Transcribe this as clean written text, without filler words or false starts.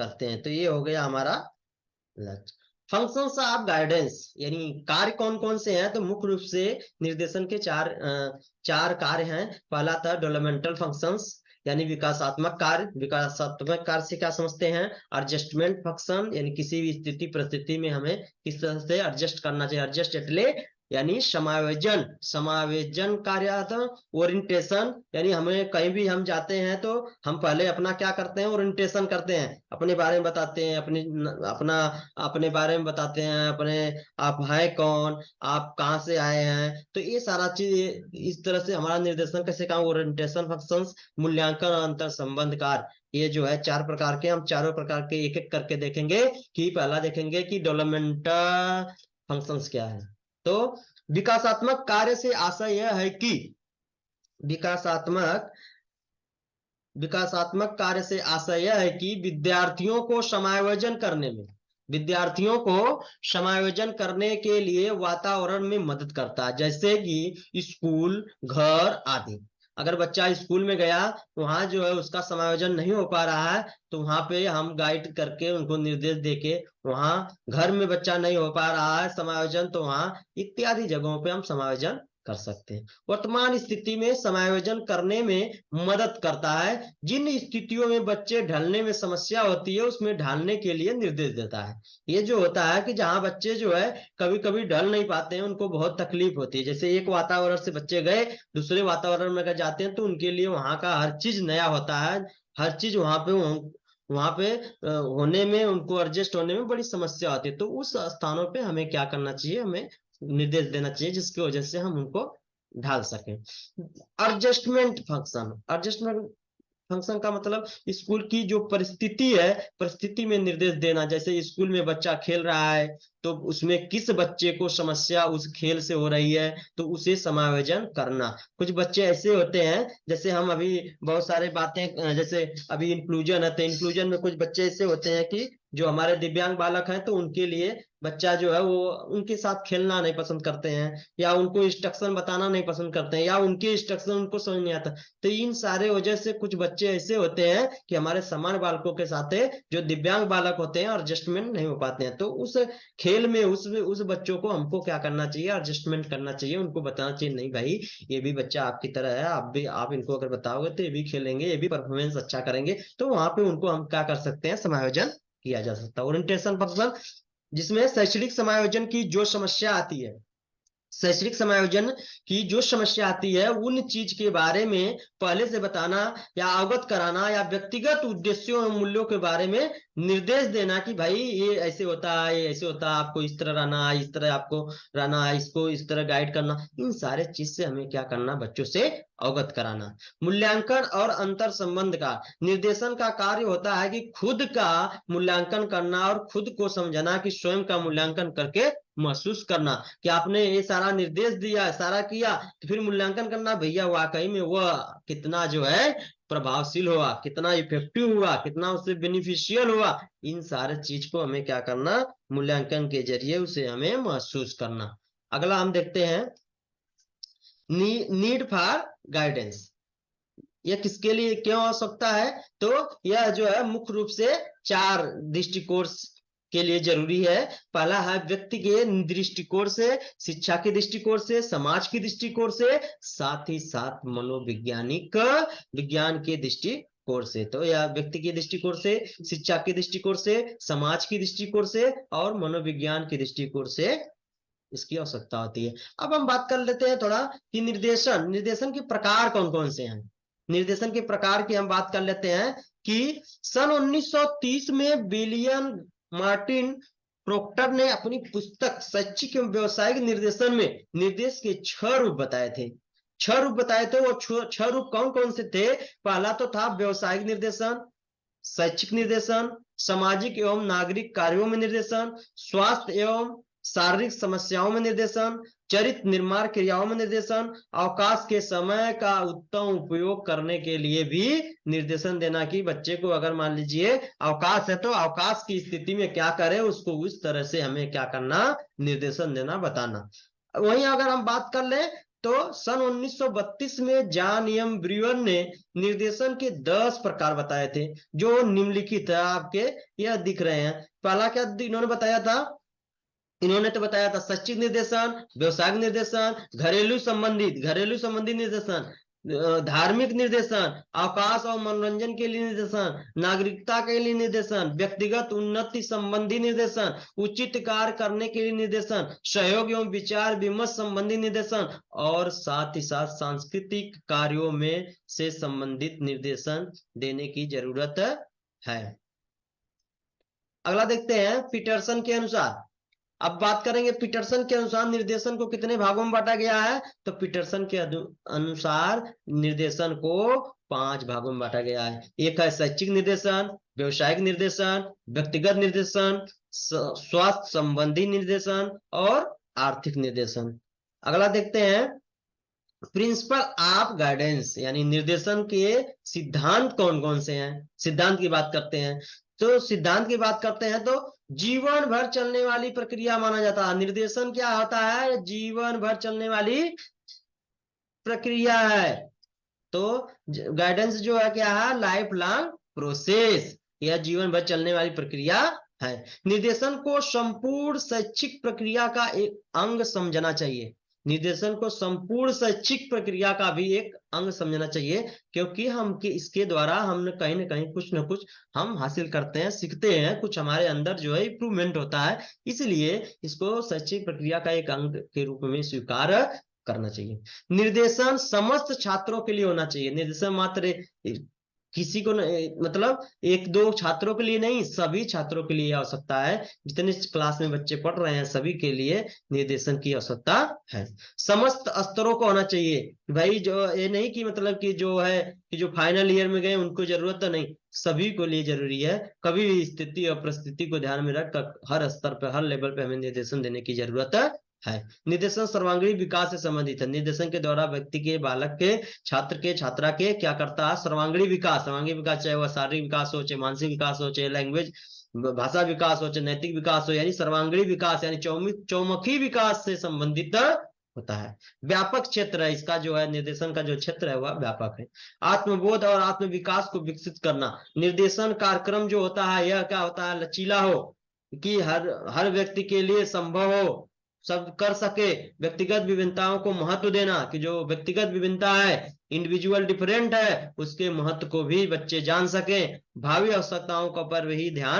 करते हैं। तो ये हो गया हमारा लक्ष्य। फंक्शंस ऑफ गाइडेंस यानी कार्य कौन कौन से हैं, तो मुख्य रूप से निर्देशन के चार कार्य हैं। पहला था डेवलपमेंटल फंक्शंस यानी विकासात्मक कार्य। विकासात्मक कार्य से क्या समझते हैं, एडजस्टमेंट फंक्शन यानी किसी भी स्थिति परिस्थिति में हमें किस तरह से एडजस्ट करना चाहिए। एडजस्ट एटले यानी समायोजन, समायोजन कार्य। ओरिएंटेशन यानी हमें कहीं भी हम जाते हैं तो हम पहले अपना क्या करते हैं, ओरिएंटेशन करते हैं, अपने बारे में बताते हैं, अपना अपने बारे में बताते हैं, अपने आप हैं कौन, आप कहाँ से आए हैं। तो ये सारा चीज इस तरह से हमारा निर्देशन कैसे काम, ओरिएंटेशन फंक्शंस, मूल्यांकन और अंतर संबंध कार्य। ये जो है चार प्रकार के, हम चारों प्रकार के एक एक करके देखेंगे। कि पहला देखेंगे कि डेवलपमेंटल फंक्शंस क्या है। तो विकासात्मक कार्य से आशय यह है कि विकासात्मक विकासात्मक कार्य से आशय यह है कि विद्यार्थियों को समायोजन करने के लिए वातावरण में मदद करता है, जैसे कि स्कूल, घर आदि। अगर बच्चा स्कूल में गया, वहां जो है उसका समायोजन नहीं हो पा रहा है, तो वहां पे हम गाइड करके उनको निर्देश देके, वहां घर में बच्चा नहीं हो पा रहा है समायोजन, तो वहां इत्यादि जगहों पे हम समायोजन कर सकते हैं। वर्तमान स्थिति में समायोजन करने में मदद करता है। जिन स्थितियों में बच्चे ढलने में समस्या होती है, उसमें ढालने के लिए निर्देश देता है। ये जो होता है कि जहां बच्चे जो है कभी कभी ढल नहीं पाते हैं, उनको बहुत तकलीफ होती है। जैसे एक वातावरण से बच्चे गए, दूसरे वातावरण में अगर जाते हैं तो उनके लिए वहां का हर चीज नया होता है। हर चीज वहां पे होने में, उनको एडजस्ट होने में बड़ी समस्या होती है। तो उस स्थानों पे हमें क्या करना चाहिए, हमें निर्देश देना चाहिए जिसकी वजह से हम उनको ढाल सकें। एडजस्टमेंट फंक्शन का मतलब स्कूल की जो परिस्थिति है, परिस्थिति में निर्देश देना। जैसे स्कूल में बच्चा खेल रहा है, तो उसमें किस बच्चे को समस्या उस खेल से हो रही है, तो उसे समायोजन करना। कुछ बच्चे ऐसे होते हैं, जैसे हम अभी बहुत सारे बातें, जैसे अभी इंक्लूजन है, तो इंक्लूजन में कुछ बच्चे ऐसे होते हैं कि जो हमारे दिव्यांग बालक हैं, तो उनके लिए बच्चा जो है वो उनके साथ खेलना नहीं पसंद करते हैं, या उनको इंस्ट्रक्शन बताना नहीं पसंद करते हैं, या उनके इंस्ट्रक्शन उनको समझ नहीं आता। तो इन सारे वजह से कुछ बच्चे ऐसे होते हैं कि हमारे समान बालकों के साथ जो दिव्यांग बालक होते हैं एडजस्टमेंट नहीं हो पाते हैं। तो उस खेल में उस बच्चों को हमको क्या करना चाहिए, एडजस्टमेंट करना चाहिए, उनको बताना चाहिए नहीं भाई, ये भी बच्चा आपकी तरह है, आप इनको अगर बताओगे तो ये भी खेलेंगे, ये भी परफॉर्मेंस अच्छा करेंगे। तो वहां पे उनको हम क्या कर सकते हैं, समायोजन किया जा सकता है। ओरिएंटेशन फंक्शन जिसमें शैक्षणिक समायोजन की जो समस्या आती है, शैक्षणिक समायोजन की जो समस्या आती है, उन चीज के बारे में पहले से बताना या अवगत कराना, या व्यक्तिगत उद्देश्यों और मूल्यों के बारे में निर्देश देना कि भाई ये ऐसे होता है, ये ऐसे होता है, आपको इस तरह रहना है, इस तरह आपको रहना है, इसको इस तरह गाइड करना। इन सारे चीज से हमें क्या करना, बच्चों से अवगत कराना। मूल्यांकन और अंतर संबंध का निर्देशन का कार्य होता है कि खुद का मूल्यांकन करना और खुद को समझना, कि स्वयं का मूल्यांकन करके महसूस करना कि आपने ये सारा निर्देश दिया, सारा किया, तो फिर मूल्यांकन करना, भैया वाकई में वह कितना जो है प्रभावशील हुआ, कितना इफेक्टिव हुआ, कितना उससे बेनिफिशियल हुआ। इन सारे चीज को हमें क्या करना, मूल्यांकन के जरिए उसे हमें महसूस करना। अगला हम देखते हैं नीड फॉर गाइडेंस। यह किसके लिए क्यों आवश्यकता है, तो यह जो है मुख्य रूप से चार दृष्टिकोण के लिए जरूरी है। पहला है व्यक्ति के दृष्टिकोण से, शिक्षा के दृष्टिकोण से, समाज के दृष्टिकोण से, साथ ही साथ मनोवैज्ञानिक विज्ञान के दृष्टिकोण से। तो यह व्यक्ति के दृष्टिकोण से, शिक्षा के दृष्टिकोण से, समाज के दृष्टिकोण से और मनोविज्ञान के दृष्टिकोण से इसकी आवश्यकता होती है। अब हम बात कर लेते हैं थोड़ा कि निर्देशन के प्रकार कौन कौन से हैं। निर्देशन के प्रकार की हम बात कर लेते हैं कि सन 1930 में विलियम मार्टिन प्रोक्टर ने अपनी पुस्तक शैक्षिक एवं व्यवसायिक निर्देशन में निर्देश के 6 रूप बताए थे। 6 रूप बताए थे, वो 6 रूप कौन कौन से थे। पहला तो था व्यवसायिक निर्देशन, शैक्षिक निर्देशन, सामाजिक एवं नागरिक कार्यों में निर्देशन, स्वास्थ्य एवं शारीरिक समस्याओं में निर्देशन, चरित्र निर्माण क्रियाओं में निर्देशन, अवकाश के समय का उत्तम उपयोग करने के लिए भी निर्देशन देना। कि बच्चे को अगर मान लीजिए अवकाश है, तो अवकाश की स्थिति में क्या करे, उसको उस तरह से हमें क्या करना, निर्देशन देना, बताना। वहीं अगर हम बात कर लें तो सन 1932 में जॉन एम ब्रूअर ने निर्देशन के 10 प्रकार बताए थे, जो निम्नलिखित है आपके, यह दिख रहे हैं। पहला क्या इन्होंने बताया था? इन्होंने तो बताया था शैक्षिक निर्देशन, व्यवसायिक निर्देशन, घरेलू संबंधित निर्देशन, धार्मिक निर्देशन, अवकाश और मनोरंजन के लिए निर्देशन, नागरिकता के लिए निर्देशन, व्यक्तिगत उन्नति संबंधी निर्देशन, उचित कार्य करने के लिए निर्देशन, सहयोग एवं विचार विमर्श संबंधी निर्देशन, और साथ ही साथ सांस्कृतिक कार्यों में से संबंधित निर्देशन देने की जरूरत है। अगला देखते हैं पीटरसन के अनुसार। अब बात करेंगे पीटरसन के अनुसार निर्देशन को कितने भागों में बांटा गया है। तो पीटरसन के अनुसार निर्देशन को 5 भागों में बांटा गया है। एक है शैक्षिक निर्देशन, व्यवसायिक निर्देशन, व्यक्तिगत निर्देशन, स्वास्थ्य संबंधी निर्देशन और आर्थिक निर्देशन। अगला देखते हैं प्रिंसिपल ऑफ गाइडेंस, यानी निर्देशन के सिद्धांत कौन कौन से हैं। सिद्धांत की बात करते हैं, तो सिद्धांत की बात करते हैं तो जीवन भर चलने वाली प्रक्रिया माना जाता है। निर्देशन क्या होता है? जीवन भर चलने वाली प्रक्रिया है। तो गाइडेंस जो है क्या है? लाइफ लॉन्ग प्रोसेस, यह जीवन भर चलने वाली प्रक्रिया है। निर्देशन को संपूर्ण शैक्षिक प्रक्रिया का एक अंग समझना चाहिए। निर्देशन को संपूर्ण शैक्षिक प्रक्रिया का भी एक अंग समझना चाहिए, क्योंकि हम इसके द्वारा हम कहीं ना कहीं कुछ ना कुछ हम हासिल करते हैं, सीखते हैं, कुछ हमारे अंदर जो है इंप्रूवमेंट होता है। इसलिए इसको शैक्षिक प्रक्रिया का एक अंग के रूप में स्वीकार करना चाहिए। निर्देशन समस्त छात्रों के लिए होना चाहिए। निर्देशन मात्र किसी को मतलब एक दो छात्रों के लिए नहीं, सभी छात्रों के लिए आवश्यकता है। जितने क्लास में बच्चे पढ़ रहे हैं सभी के लिए निर्देशन की आवश्यकता है। समस्त स्तरों को होना चाहिए भाई, जो ये नहीं कि मतलब कि जो है कि जो फाइनल ईयर में गए उनको जरूरत तो नहीं, सभी को लिए जरूरी है। कभी भी स्थिति और परिस्थिति को ध्यान में रखकर हर स्तर पर, हर लेवल पे हमें निर्देशन देने की जरूरत है। निर्देशन सर्वांगीण विकास से संबंधित है। निर्देशन के द्वारा व्यक्ति के, बालक के, छात्र के, छात्रा के क्या करता है? सर्वांगीण विकास। सर्वांगीण विकास चाहे वह शारीरिक विकास हो, चाहे मानसिक विकास हो, चाहे लैंग्वेज भाषा विकास हो, चाहे नैतिक विकास हो, यानी सर्वांगीण विकास यानी चौमुखी विकास से संबंधित होता है। व्यापक क्षेत्र है इसका, जो है निर्देशन का जो क्षेत्र है वह व्यापक है। आत्मबोध और आत्म विकास को विकसित करना। निर्देशन कार्यक्रम जो होता है यह क्या होता है? लचीला हो, कि हर व्यक्ति के लिए संभव हो, सब कर सके। व्यक्तिगत विभिन्नताओं को महत्व देना, कि जो व्यक्तिगत विभिन्नता है, इंडिविजुअल डिफरेंट है, उसके महत्व को भी बच्चे जान सके। भावी आवश्यकताओं का पर भी ध्यान